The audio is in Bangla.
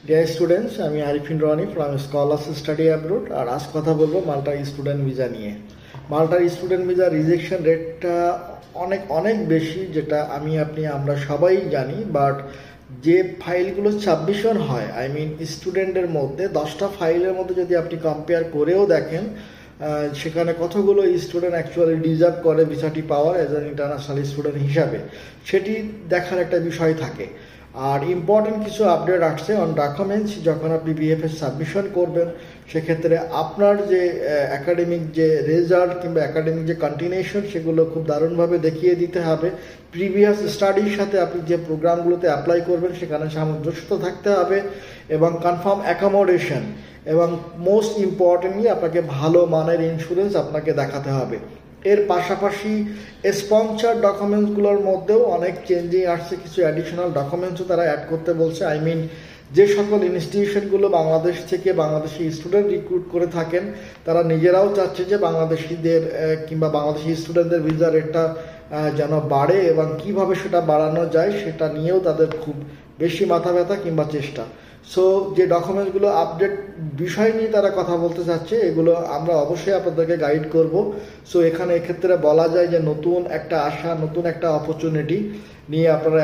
ডিয়ার স্টুডেন্টস, আমি Arifin Rony from Scholars Study Abroad. আর আজ কথা বলবো মাল্টার স্টুডেন্ট ভিসা নিয়ে। মাল্টার স্টুডেন্ট ভিসা রিজেকশন রেটটা অনেক অনেক বেশি, যেটা আমরা সবাই জানি। বাট যে ফাইলগুলো সাবমিশন হয়, স্টুডেন্টের মধ্যে 10টা ফাইলের মধ্যে যদি আপনি কম্পেয়ার করেও দেখেন, সেখানে কতগুলো স্টুডেন্ট অ্যাকচুয়ালি ডিজার্ভ করে ভিসাটি পাওয়ার অ্যাজ অ্যান ইন্টারন্যাশনাল স্টুডেন্ট হিসাবে, সেটি দেখার একটা বিষয় থাকে। আর ইম্পর্টেন্ট কিছু আপডেট আসছে অন ডকুমেন্টস। যখন আপনি বিএফএস সাবমিশন করবেন, সেক্ষেত্রে আপনার যে একাডেমিক যে রেজাল্ট কিংবা একাডেমিক যে কন্টিনিউশন, সেগুলো খুব দারুণভাবে দেখিয়ে দিতে হবে। প্রিভিয়াস স্টাডির সাথে আপনি যে প্রোগ্রামগুলোতে অ্যাপ্লাই করবেন সেখানে সামঞ্জস্য থাকতে হবে, এবং কনফার্ম অ্যাকোমোডেশন, এবং মোস্ট ইম্পর্টেন্টলি আপনাকে ভালো মানের ইন্স্যুরেন্স আপনাকে দেখাতে হবে। এর পাশাপাশি স্পন্সর ডকুমেন্টসগুলোর মধ্যেও অনেক চেঞ্জিং আসছে, কিছু অ্যাডিশনাল ডকুমেন্টসও তারা অ্যাড করতে বলছে। যে সকল ইনস্টিটিউশনগুলো বাংলাদেশ থেকে বাংলাদেশি স্টুডেন্ট রিক্রুট করে থাকেন, তারা নিজেরাও চাচ্ছে যে বাংলাদেশিদের কিংবা বাংলাদেশি স্টুডেন্টদের ভিসা রেটটা যেন বাড়ে, এবং কিভাবে সেটা বাড়ানো যায় সেটা নিয়েও তাদের খুব বেশি মাথা ব্যথা কিংবা চেষ্টা। সো যে ডকুমেন্টসগুলো আপডেট বিষয় নিয়ে তারা কথা বলতে চাচ্ছে, এগুলো আমরা অবশ্যই আপনাদেরকে গাইড করব। সো এক্ষেত্রে বলা যায় যে নতুন একটা আশা, নতুন একটা অপরচুনিটি নিয়ে আপনারা